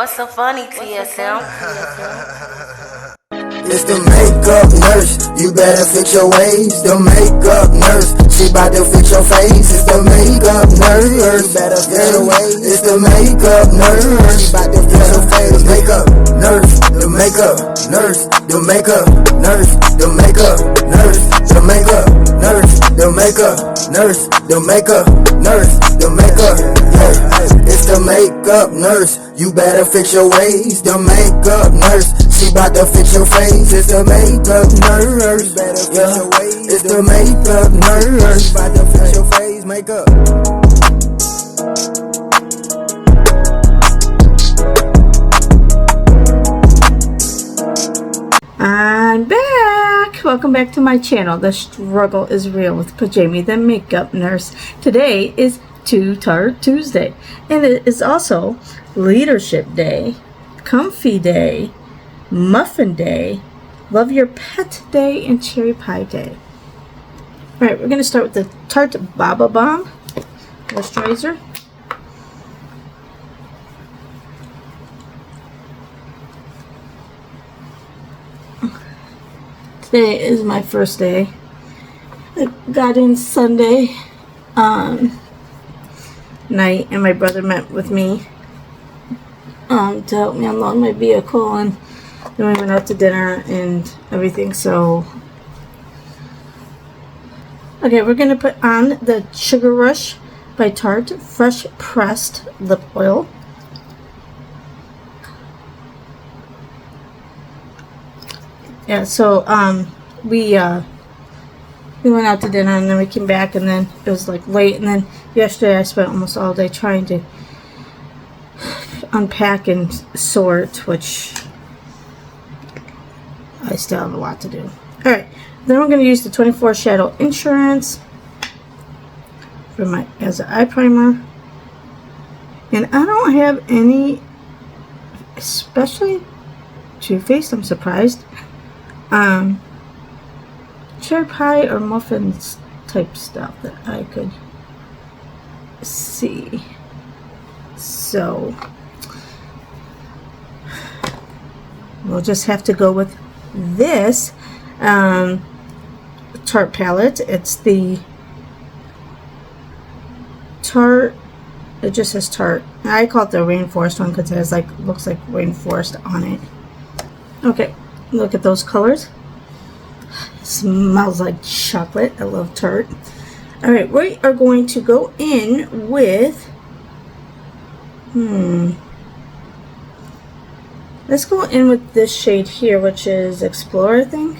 What's so funny, TSM? It's the makeup nurse, you better fix your ways. The makeup nurse, she bout to fix your face. It's the makeup nurse, you better fix your ways. It's the makeup nurse, she bout to fix your face. Makeup nurse, the makeup nurse, the makeup nurse, the makeup nurse, the makeup nurse, the makeup nurse, the makeup nurse, the makeup. Yeah, it's the makeup nurse, you better fix your ways. The makeup nurse, she bout to fix your face. It's the makeup nurse, yeah. It's the makeup nurse, she bout to fix your face. Makeup. I'm back. Welcome back to my channel. The struggle is real with Pajami the makeup nurse. Today is Tarte Tuesday, and it is also Leadership Day, Comfy Day, Muffin Day, Love Your Pet Day, and Cherry Pie Day. Alright, we're going to start with the Tarte Baba Balm moisturizer. Today is my first day. I got in Sunday night, and my brother met with me to help me unload my vehicle, and then we went out to dinner and everything. So okay, we're gonna put on the Sugar Rush by Tarte Fresh Pressed Lip Oil. Yeah, so we went out to dinner, and then we came back, and then it was like late, and then yesterday I spent almost all day trying to unpack and sort, which I still have a lot to do. Alright, then we're going to use the 24 Shadow Insurance for my as an eye primer. And I don't have any, especially Too Faced, I'm surprised. Cherry pie or muffins type stuff that I could see. So we'll just have to go with this Tarte palette. It's the Tarte, it just says Tarte. I call it the rainforest one because it has like, looks like rainforest on it. Okay, look at those colors. It smells like chocolate. I love Tarte. Alright, we are going to go in with let's go in with this shade here, which is Explore, I think.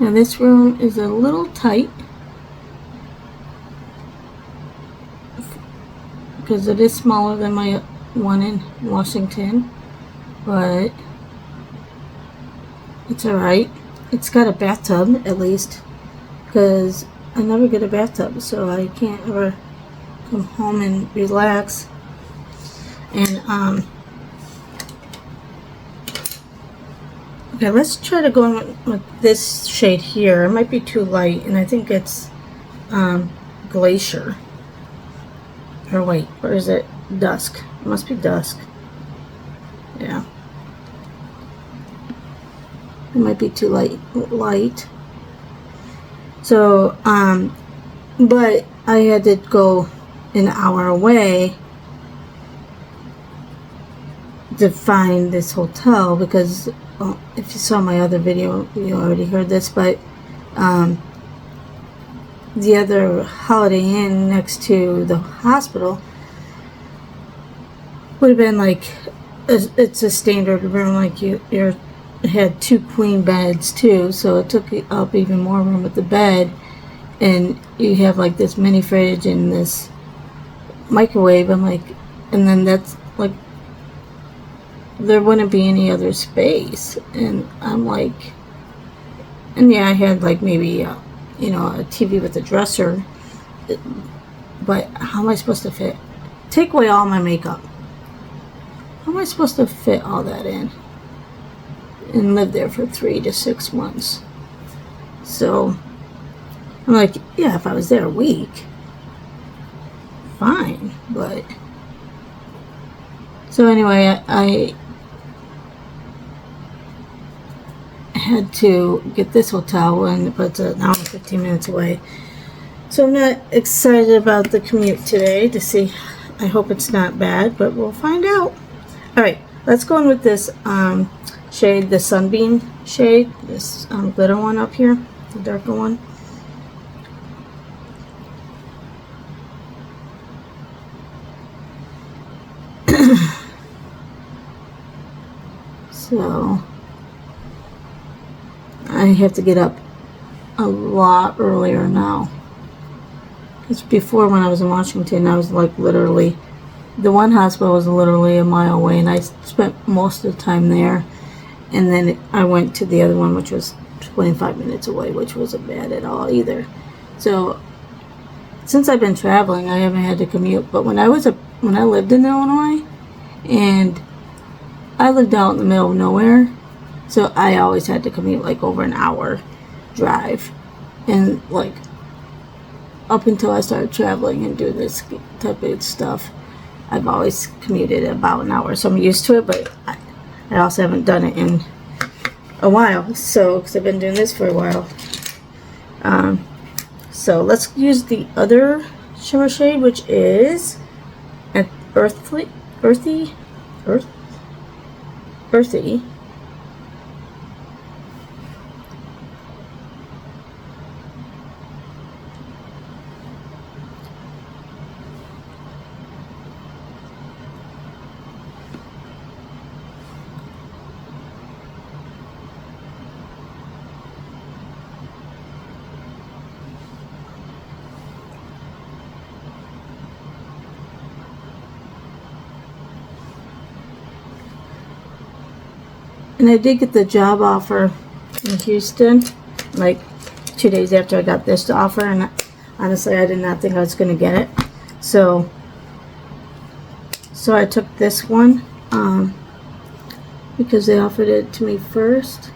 Now this room is a little tight because it is smaller than my one in Washington, but it's alright. It's got a bathtub, at least, because I never get a bathtub, so I can't ever come home and relax. And okay, let's try to go in with this shade here. It might be too light, and I think it's Glacier. Or wait, or is it Dusk? It must be Dusk. Yeah. It might be too light. So, but I had to go an hour away to find this hotel because, well, if you saw my other video, you already heard this, but the other Holiday Inn next to the hospital would have been like, it's a standard room, like you had 2 queen beds too, so it took up even more room with the bed, and you have like this mini fridge and this microwave. I'm like, and then that's like there wouldn't be any other space. And I'm like, and yeah, I had like maybe a TV with a dresser, but how am I supposed to fit? Take away all my makeup. How am I supposed to fit all that in and live there for 3 to 6 months? So I'm like, yeah, if I was there a week, fine. But so anyway, I had to get this hotel, but it's an hour and 15 minutes away. So I'm not excited about the commute today to see. I hope it's not bad, but we'll find out. All right, let's go in with this shade, the Sunbeam shade, this glitter one up here, the darker one. So I have to get up a lot earlier now. Because before, when I was in Washington, I was like literally, the one hospital was literally a mile away, and I spent most of the time there. And then I went to the other one, which was 25 minutes away, which wasn't bad at all either. So since I've been traveling, I haven't had to commute. But when I lived in Illinois, and I lived out in the middle of nowhere, so I always had to commute like over an hour drive. And like up until I started traveling and doing this type of stuff, I've always commuted about an hour. So I'm used to it, but I also haven't done it in a while. So, because I've been doing this for a while. So let's use the other shimmer shade, which is an earthy. And I did get the job offer in Houston, like 2 days after I got this offer, and honestly, I did not think I was going to get it. So I took this one because they offered it to me first.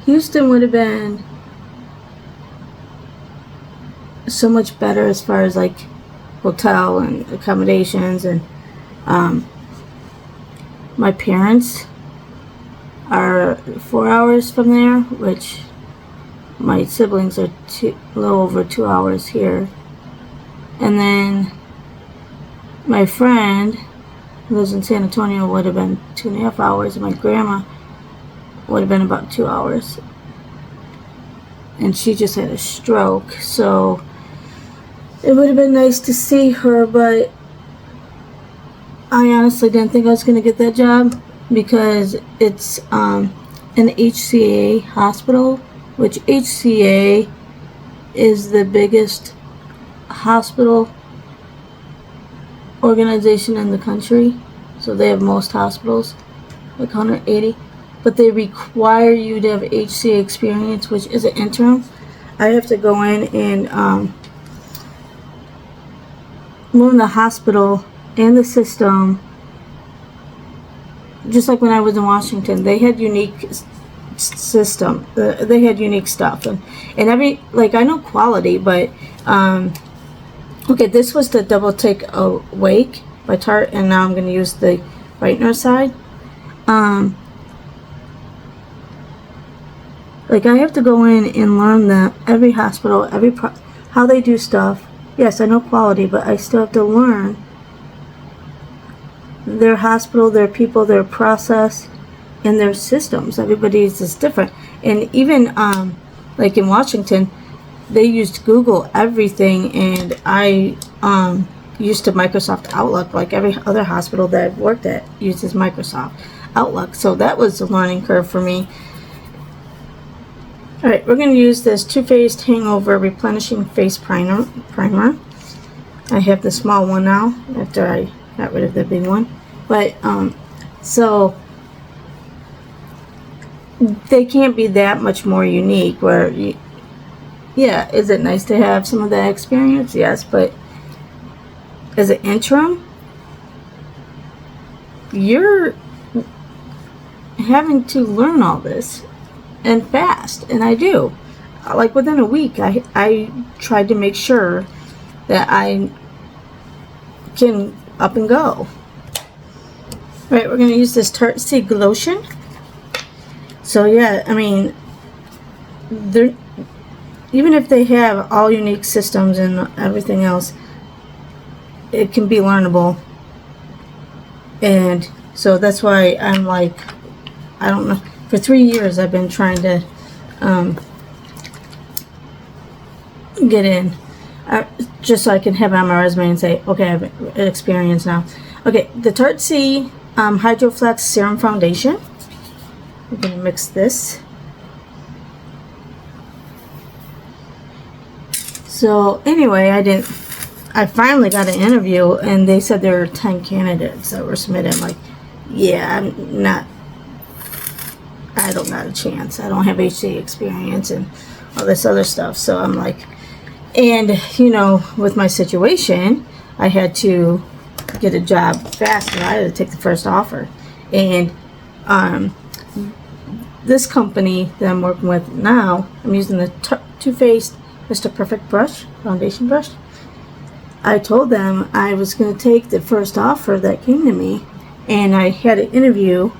Houston would have been so much better as far as like hotel and accommodations, and my parents are 4 hours from there, which my siblings are a little over 2 hours here. And then my friend who lives in San Antonio would have been 2.5 hours, and my grandma would have been about 2 hours. And she just had a stroke, so it would have been nice to see her, but I honestly didn't think I was going to get that job, because it's an HCA hospital, which HCA is the biggest hospital organization in the country. So they have most hospitals, like 180, but they require you to have HCA experience, which is an interim. I have to go in and learn the hospital and the system. Just like when I was in Washington, they had unique system. They had unique stuff, and every, like, I know quality, but okay, this was the Double Take Awake by Tarte, and now I'm going to use the brightener side. Like, I have to go in and learn that every hospital, how they do stuff. Yes, I know quality, but I still have to learn their hospital, their people, their process, and their systems. Everybody's is different. And even like in Washington, they used Google everything, and I used to Microsoft Outlook, like every other hospital that I've worked at uses Microsoft Outlook. So that was a learning curve for me. Alright, we're going to use this Too Faced Hangover Replenishing Face Primer. I have the small one now after I got rid of the big one. But So they can't be that much more unique. Where, yeah, is it nice to have some of that experience? Yes, but as an interim, you're having to learn all this and fast, and I do. Like within a week, I tried to make sure that I can up and go. Right, we're going to use this Tarte Tuesday lotion. So yeah, I mean, they're, even if they have all unique systems and everything else, it can be learnable. And so that's why I'm like, I don't know, for 3 years I've been trying to get in, just so I can have it on my resume and say, okay, I have experience now. Okay, the Tarte Tuesday Hydro Flex Serum Foundation. I'm going to mix this. So anyway, I finally got an interview, and they said there were 10 candidates that were submitted. I'm like, yeah, I don't got a chance. I don't have HC experience and all this other stuff. So I'm like, and you know, with my situation, I had to get a job faster. I had to take the first offer. And this company that I'm working with now, I'm using the Too Faced Mr. Perfect brush, foundation brush. I told them I was going to take the first offer that came to me, and I had an interview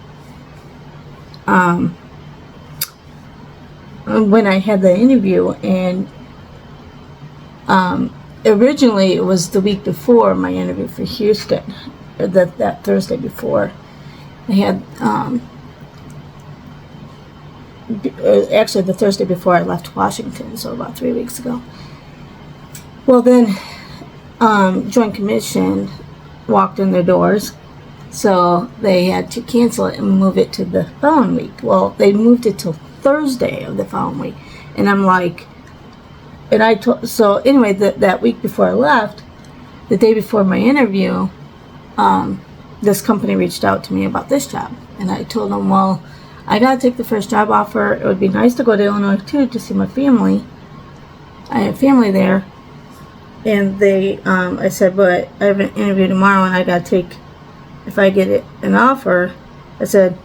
when I had the interview, and originally it was the week before my interview for Houston, or that Thursday before. I had actually the Thursday before I left Washington, so about 3 weeks ago. Well, then Joint Commission walked in their doors, so they had to cancel it and move it to the following week. Well, they moved it till Thursday of the following week, and I'm like, and I told, so anyway, that week before I left, the day before my interview, this company reached out to me about this job, and I told them, well, I gotta take the first job offer. It would be nice to go to Illinois too to see my family. I have family there. And they, I said, but I have an interview tomorrow, and I gotta take, if I get an offer, I said,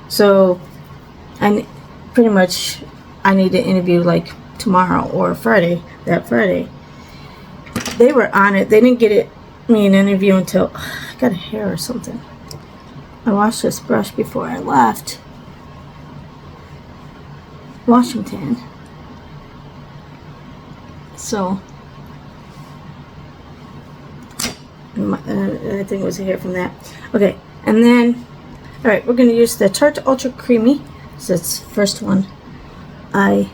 so pretty much I need to interview like tomorrow or Friday, that Friday. They were on it. They didn't get me an interview until, I got a hair or something. I washed this brush before I left Washington. So I think it was a hair from that. Okay, and then, all right, we're going to use the Tarte Ultra Creamy. So it's the first one I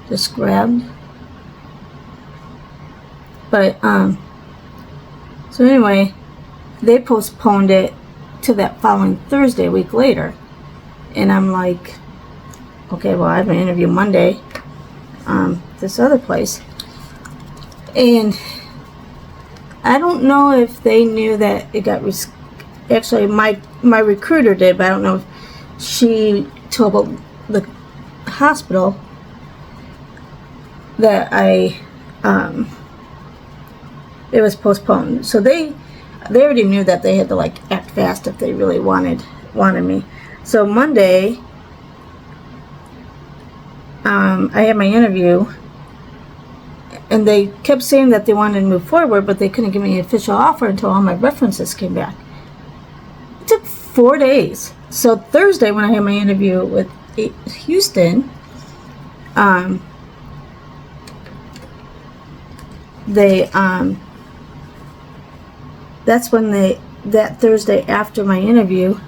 just grabbed. But, so anyway, they postponed it to that following Thursday, a week later. And I'm like, okay, well, I have an interview Monday, this other place. And I don't know if they knew that it got actually my recruiter did, but I don't know if she told the hospital that it was postponed. So they already knew that they had to like act fast if they really wanted me. So Monday, I had my interview, and they kept saying that they wanted to move forward, but they couldn't give me an official offer until all my references came back. It took 4 days. So Thursday, when I had my interview with Houston, that's when that Thursday after my interview,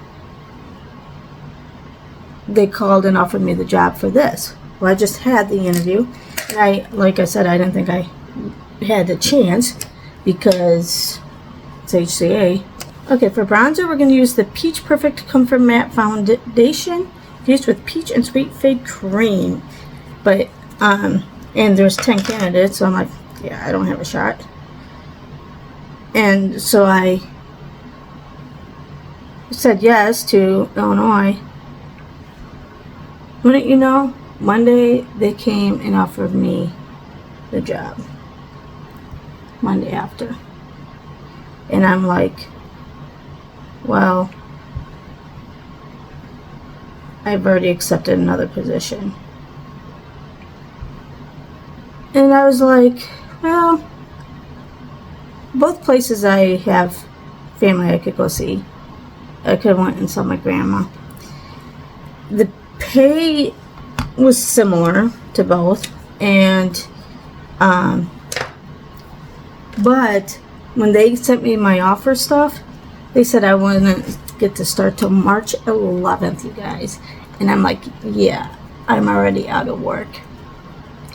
they called and offered me the job for this. Well, I just had the interview, and like I said, I didn't think I had a chance because it's HCA. Okay, for bronzer, we're going to use the Peach Perfect Comfort Matte Foundation fused with peach and sweet fade cream. But and there's 10 candidates, so I'm like, yeah, I don't have a shot. And so I said yes to Illinois. Wouldn't you know, Monday they came and offered me the job. Monday after. And I'm like, well, I've already accepted another position. And I was like, well, both places I have family I could go see. I could have went and saw my grandma. The pay was similar to both, and but when they sent me my offer stuff, they said I wouldn't get to start till March 11th, you guys. And I'm like, yeah, I'm already out of work.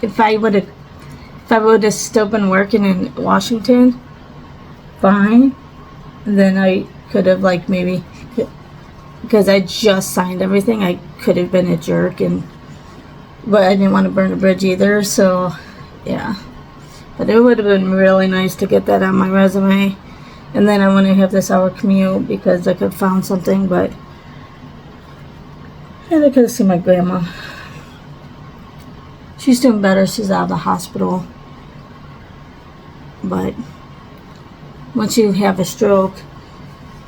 If I would have still been working in Washington, fine. Then I could have, like, maybe, because I just signed everything, I could have been a jerk, but I didn't want to burn a bridge either, so yeah. But it would have been really nice to get that on my resume, and then I wouldn't have this hour commute because I could have found something, and I could have seen my grandma. She's doing better. She's out of the hospital. But once you have a stroke,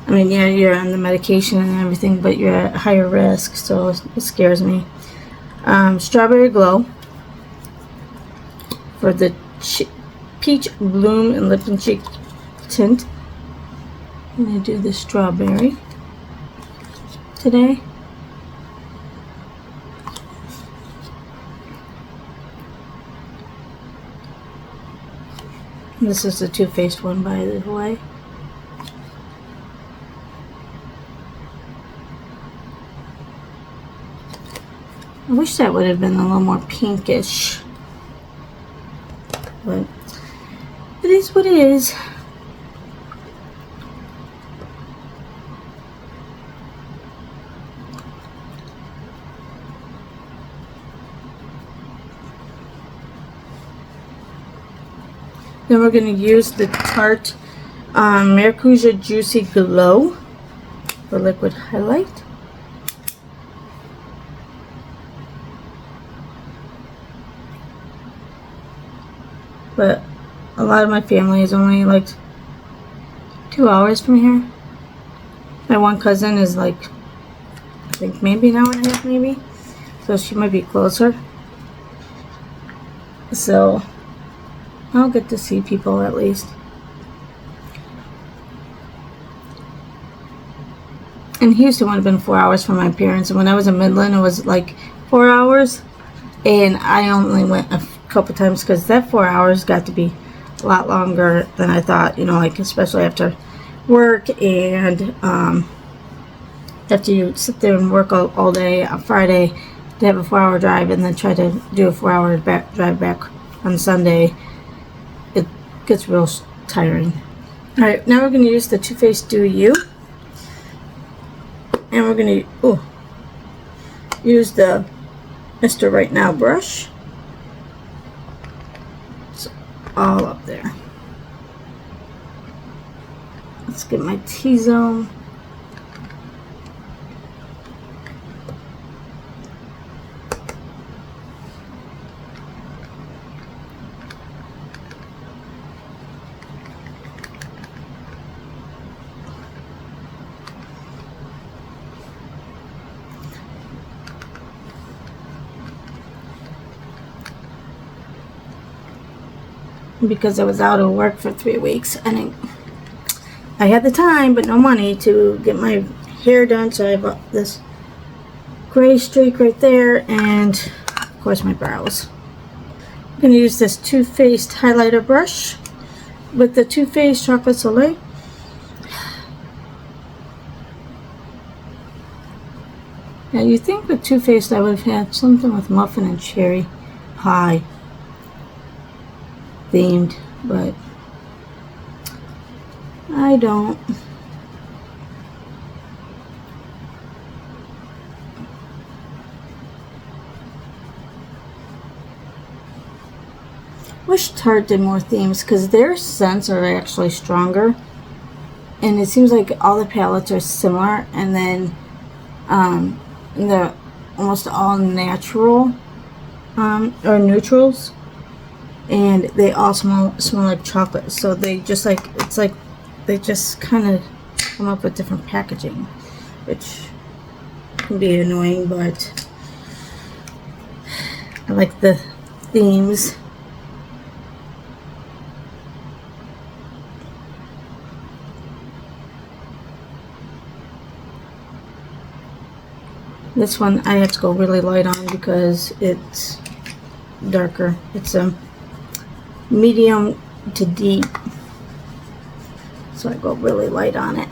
I mean, yeah, you're on the medication and everything, but you're at higher risk, so it scares me. Strawberry Glow for the Peach Bloom and Lip and Cheek tint. I'm going to do the strawberry today. This is the Too Faced one, by the way. I wish that would have been a little more pinkish, but it is what it is. Then we're going to use the Tarte Maracuja Juicy Glow for liquid highlight. But a lot of my family is only like 2 hours from here. My one cousin is like, I think maybe an hour and a half, maybe. So she might be closer. So I'll get to see people at least. And Houston would have been 4 hours from my parents. And when I was in Midland, it was like 4 hours. And I only went a couple times because that 4 hours got to be a lot longer than I thought. You know, like especially after work and after you sit there and work all day on Friday to have a 4 hour drive and then try to do a 4 hour drive back on Sunday. It gets real tiring. Alright, now we're going to use the Too Faced Do You. And we're going to use the Mr. Right Now brush. It's all up there. Let's get my T-zone. Because I was out of work for 3 weeks and I had the time but no money to get my hair done, so I have this gray streak right there and of course my brows. I'm going to use this Too Faced highlighter brush with the Too Faced Chocolate Soleil. Now you think with Too Faced I would have had something with muffin and cherry pie themed, but I don't. Wish Tarte did more themes because their scents are actually stronger. and it seems like all the palettes are similar, and then they're almost all natural or neutrals, and they all smell like chocolate. So they just like, it's like they just kind of come up with different packaging, which can be annoying, but I like the themes. This one I have to go really light on because it's darker. It's a medium to deep, so I go really light on it.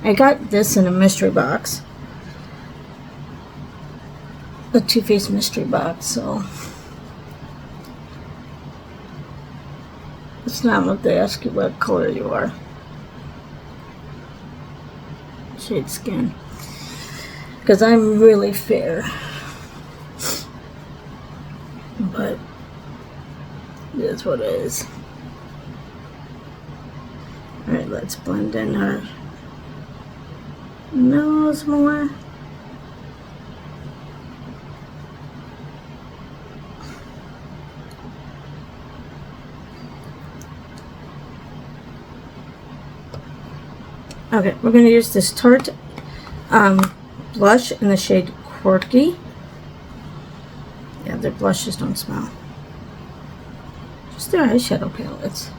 I got this in a mystery box, a Too Faced mystery box, so it's not what they ask you what color you are. Shade Skin, because I'm really fair, but that's what it is. Alright, let's blend in our nose more. Okay, we're going to use this Tarte blush in the shade Quirky. Yeah, their blushes don't smell. Just their eyeshadow palettes.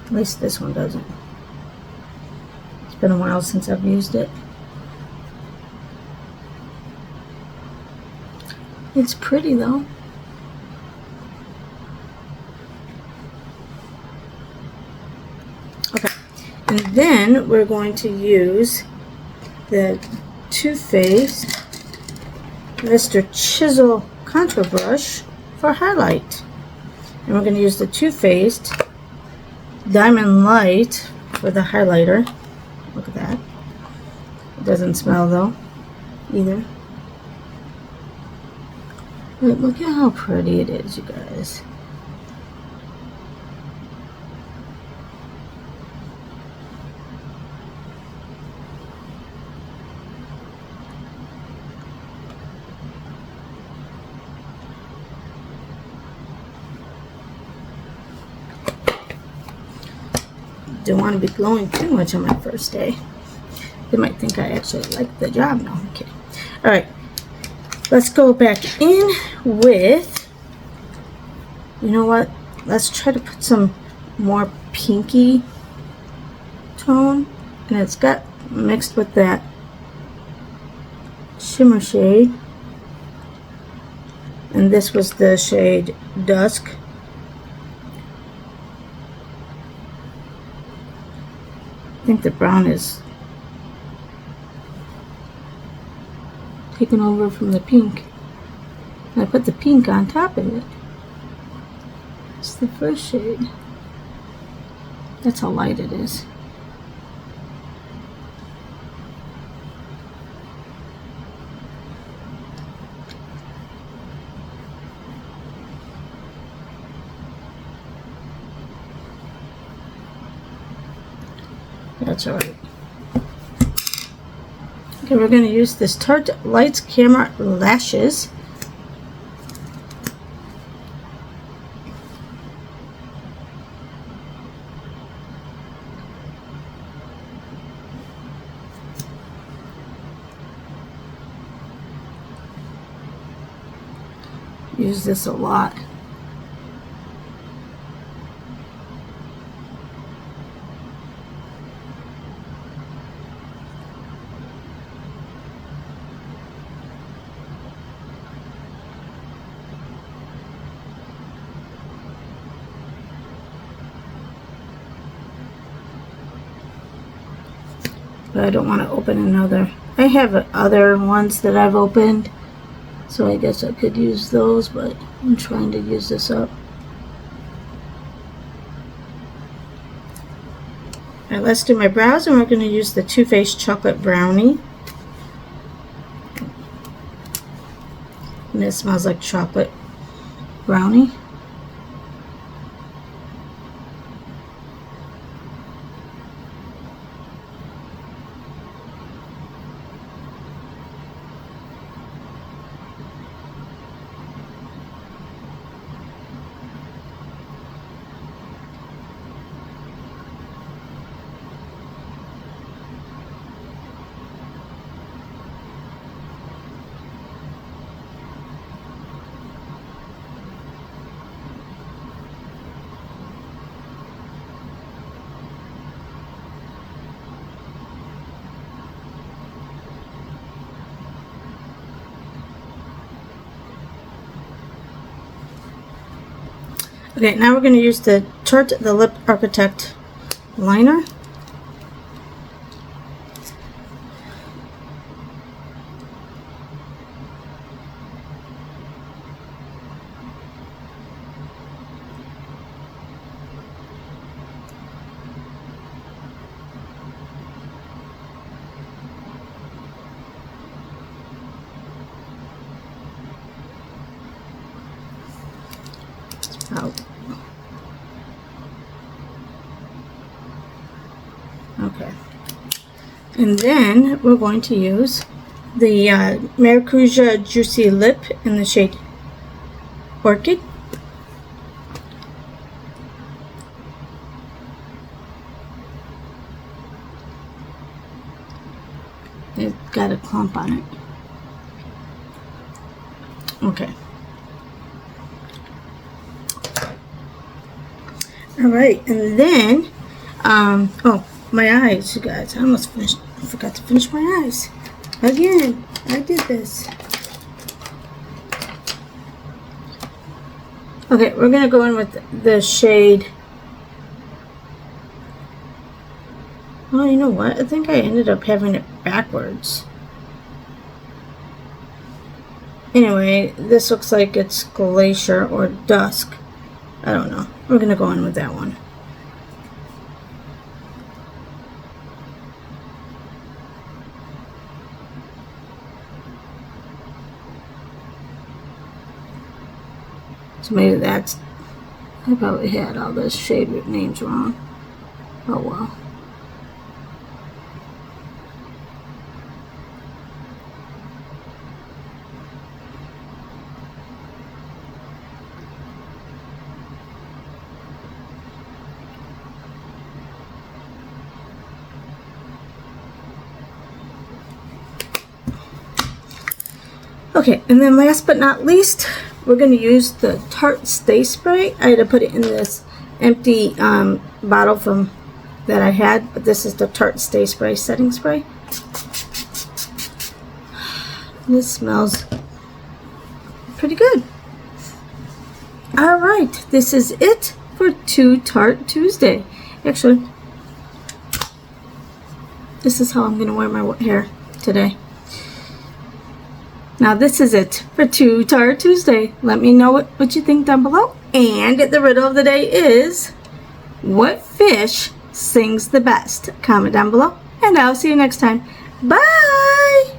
At least this one doesn't. It's been a while since I've used it. It's pretty though. Okay, and then we're going to use the Too Faced Mr. Chisel Contour Brush for highlight. And we're going to use the Too Faced Diamond Light for the highlighter. Look at that. It doesn't smell though either. But look at how pretty it is, you guys. Don't want to be glowing too much on my first day. They might think I actually like the job. No, I'm kidding. Alright, let's go back in with, you know what? Let's try to put some more pinky tone. And it's got mixed with that shimmer shade. And this was the shade Dusk. I think the brown is taken over from the pink. And I put the pink on top of it. It's the first shade. That's how light it is. That's alright. Okay, we're going to use this Tarte Lights Camera Lashes. Use this a lot. But I don't want to open another. I have other ones that I've opened, so I guess I could use those, but I'm trying to use this up. Alright, let's do my brows, and we're going to use the Too Faced Chocolate Brownie. And it smells like chocolate brownie. Okay, now we're going to use the Tarte the Lip Architect liner. Out. Okay, and then we're going to use the Maracuja Juicy Lip in the shade Orchid. It's got a clump on it. Okay. Alright, and then, oh, my eyes, you guys. I almost forgot to finish my eyes. Again, I did this. Okay, we're going to go in with the shade. Oh, you know what? I think I ended up having it backwards. Anyway, this looks like it's Glacier or Dusk. I don't know. We're going to go in with that one. So maybe that's... I probably had all those shade names wrong. Oh well. Okay, and then last but not least, we're going to use the Tarte Stay Spray. I had to put it in this empty bottle from that I had, but this is the Tarte Stay Spray setting spray. This smells pretty good. Alright, this is it for Tarte Tuesday. Actually, this is how I'm going to wear my hair today. Now this is it for Tarte Tuesday. Let me know what you think down below. And the riddle of the day is, what fish sings the best? Comment down below, and I'll see you next time. Bye!